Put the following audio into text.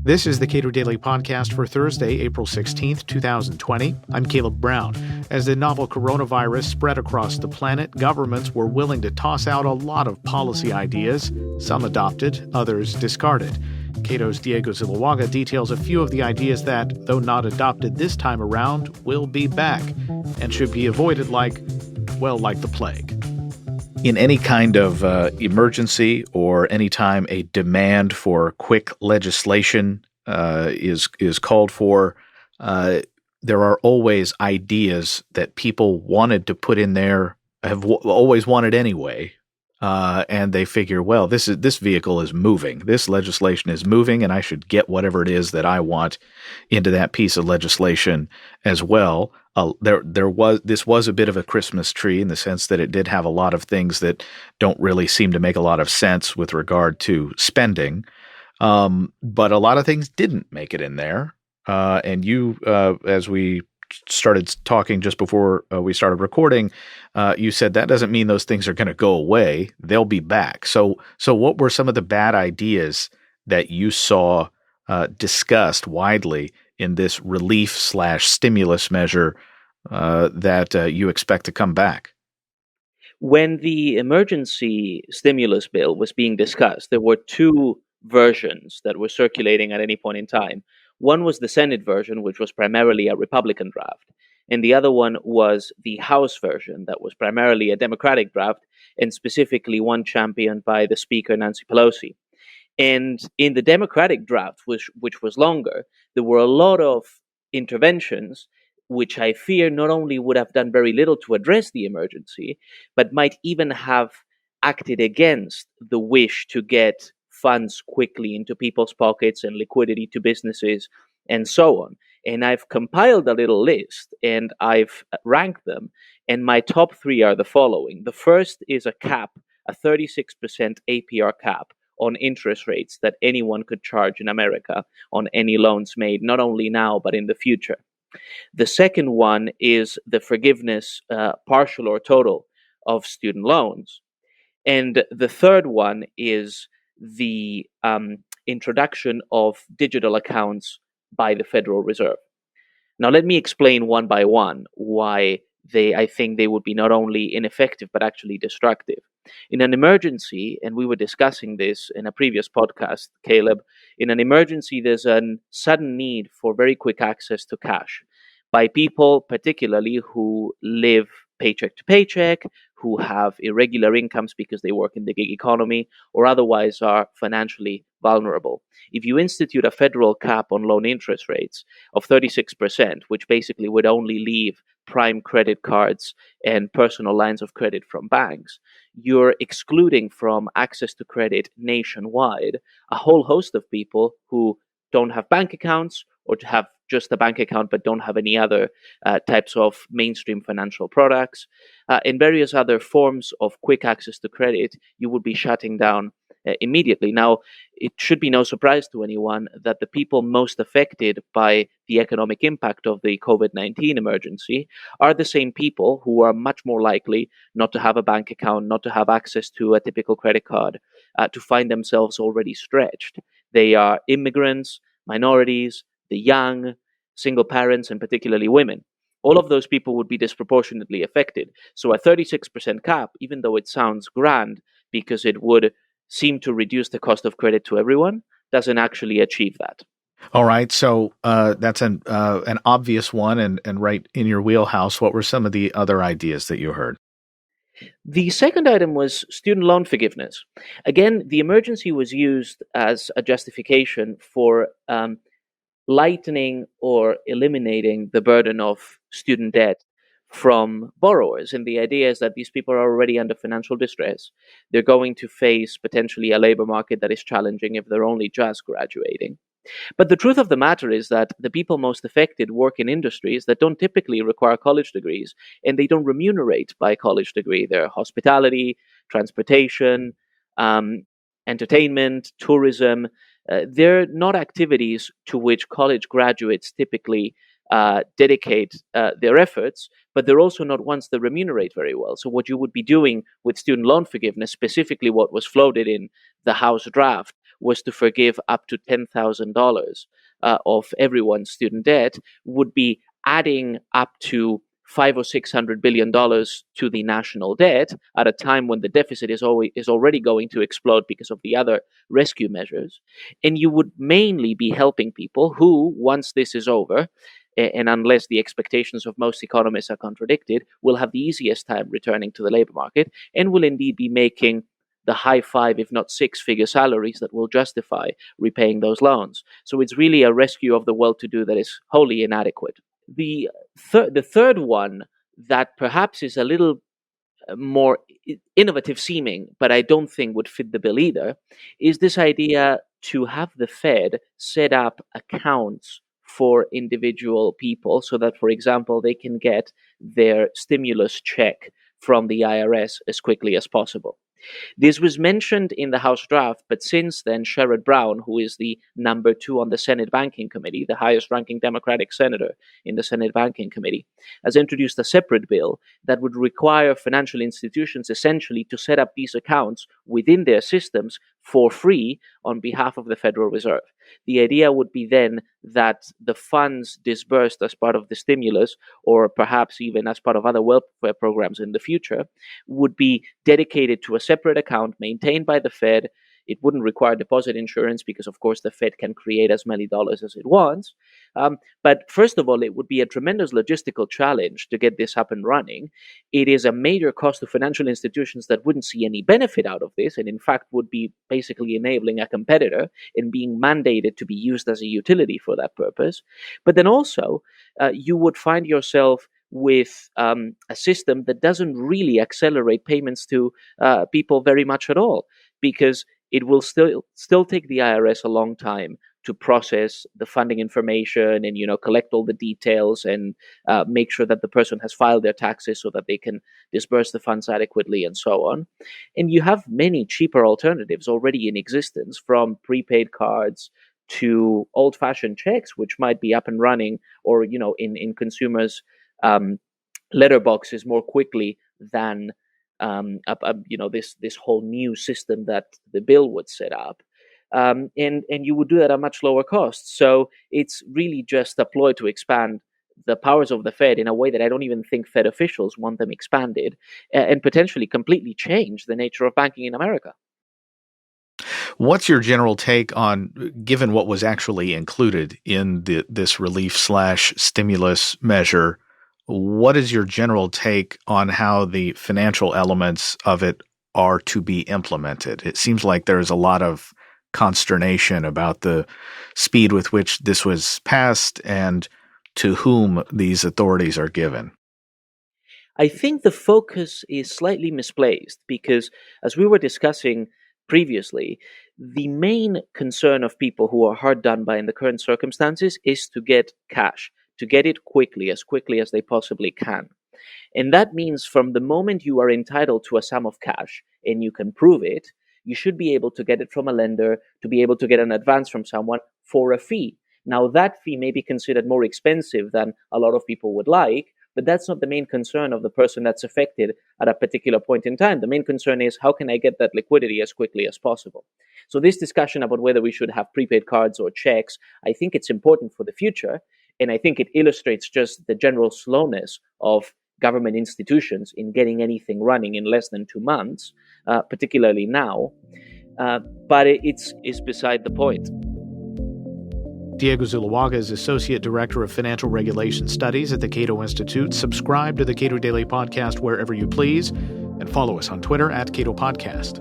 This is the Cato Daily Podcast for Thursday, April 16th, 2020. I'm Caleb Brown. As the novel coronavirus spread across the planet, governments were willing to toss out a lot of policy ideas. Some adopted, others discarded. Cato's Diego Zuluaga details a few of the ideas that, though not adopted this time around, will be back and should be avoided like the plague. In any kind of emergency or any time a demand for quick legislation is called for, there are always ideas that people wanted to put in there, have always wanted anyway, and they figure, well, this vehicle is moving, this legislation is moving, and I should get whatever it is that I want into that piece of legislation as well. This was a bit of a Christmas tree in the sense that it did have a lot of things that don't really seem to make a lot of sense with regard to spending. But a lot of things didn't make it in there. And you, as we started talking just before we started recording, you said that doesn't mean those things are going to go away. They'll be back. So what were some of the bad ideas that you saw discussed widely in this relief/stimulus measure that you expect to come back? When the emergency stimulus bill was being discussed, there were two versions that were circulating at any point in time. One was the Senate version, which was primarily a Republican draft, and the other one was the House version that was primarily a Democratic draft, and specifically one championed by the Speaker, Nancy Pelosi. And in the Democratic draft, which was longer, there were a lot of interventions which I fear not only would have done very little to address the emergency, but might even have acted against the wish to get funds quickly into people's pockets and liquidity to businesses and so on. And I've compiled a little list and I've ranked them. And my top three are the following. The first is a 36% APR cap on interest rates that anyone could charge in America on any loans made, not only now, but in the future. The second one is the forgiveness, partial or total, of student loans. And the third one is the introduction of digital accounts by the Federal Reserve. Now, let me explain one by one why I think they would be not only ineffective, but actually destructive. In an emergency, and we were discussing this in a previous podcast, Caleb, in an emergency, there's a sudden need for very quick access to cash by people, particularly who live paycheck to paycheck, who have irregular incomes because they work in the gig economy, or otherwise are financially vulnerable. If you institute a federal cap on loan interest rates of 36%, which basically would only leave prime credit cards and personal lines of credit from banks, you're excluding from access to credit nationwide a whole host of people who don't have bank accounts or to have just a bank account but don't have any other types of mainstream financial products. In various other forms of quick access to credit, you would be shutting down immediately. Now, it should be no surprise to anyone that the people most affected by the economic impact of the COVID-19 emergency are the same people who are much more likely not to have a bank account, not to have access to a typical credit card, to find themselves already stretched. They are immigrants, minorities, the young, single parents, and particularly women. All of those people would be disproportionately affected. So a 36% cap, even though it sounds grand because it would seem to reduce the cost of credit to everyone, doesn't actually achieve that. All right. So that's an obvious one and right in your wheelhouse. What were some of the other ideas that you heard? The second item was student loan forgiveness. Again, the emergency was used as a justification for lightening or eliminating the burden of student debt from borrowers. And the idea is that these people are already under financial distress. They're going to face potentially a labor market that is challenging if they're only just graduating. But the truth of the matter is that the people most affected work in industries that don't typically require college degrees, and they don't remunerate by college degree. They're hospitality, transportation, entertainment, tourism. They're not activities to which college graduates typically dedicate their efforts, but they're also not ones that remunerate very well. So what you would be doing with student loan forgiveness, specifically what was floated in the House draft, was to forgive up to $10,000 of everyone's student debt, would be adding up to $500 or $600 billion to the national debt at a time when the deficit is already going to explode because of the other rescue measures. And you would mainly be helping people who, once this is over, and unless the expectations of most economists are contradicted, will have the easiest time returning to the labor market and will indeed be making the high five, if not six-figure salaries that will justify repaying those loans. So it's really a rescue of the well-to-do that is wholly inadequate. The third one that perhaps is a little more innovative seeming, but I don't think would fit the bill either, is this idea to have the Fed set up accounts for individual people so that, for example, they can get their stimulus check from the IRS as quickly as possible. This was mentioned in the House draft, but since then, Sherrod Brown, who is the number 2 on the Senate Banking Committee, the highest-ranking Democratic senator in the Senate Banking Committee, has introduced a separate bill that would require financial institutions essentially to set up these accounts within their systems for free on behalf of the Federal Reserve. The idea would be then that the funds disbursed as part of the stimulus, or perhaps even as part of other welfare programs in the future, would be dedicated to a separate account maintained by the Fed. It wouldn't require deposit insurance because, of course, the Fed can create as many dollars as it wants. But first of all, it would be a tremendous logistical challenge to get this up and running. It is a major cost to financial institutions that wouldn't see any benefit out of this, and in fact would be basically enabling a competitor and being mandated to be used as a utility for that purpose. But then also, you would find yourself with a system that doesn't really accelerate payments to people very much at all, because it will still take the IRS a long time to process the funding information and collect all the details and make sure that the person has filed their taxes so that they can disburse the funds adequately and so on. And you have many cheaper alternatives already in existence, from prepaid cards to old-fashioned checks, which might be up and running or in consumers' letterboxes more quickly than this whole new system that the bill would set up, and you would do that at much lower cost. So it's really just a ploy to expand the powers of the Fed in a way that I don't even think Fed officials want them expanded, and potentially completely change the nature of banking in America. What's your general take on, given what was actually included in this relief/stimulus measure? What is your general take on how the financial elements of it are to be implemented? It seems like there's a lot of consternation about the speed with which this was passed and to whom these authorities are given. I think the focus is slightly misplaced because, as we were discussing previously, the main concern of people who are hard done by in the current circumstances is to get cash, to get it quickly as they possibly can. And that means from the moment you are entitled to a sum of cash and you can prove it, you should be able to get it from a lender, to be able to get an advance from someone for a fee. Now, that fee may be considered more expensive than a lot of people would like, but that's not the main concern of the person that's affected at a particular point in time. The main concern is, how can I get that liquidity as quickly as possible? So this discussion about whether we should have prepaid cards or checks, I think it's important for the future. And I think it illustrates just the general slowness of government institutions in getting anything running in less than 2 months, particularly now. But it's beside the point. Diego Zuluaga is Associate Director of Financial Regulation Studies at the Cato Institute. Subscribe to the Cato Daily Podcast wherever you please, and follow us on Twitter @Cato Podcast.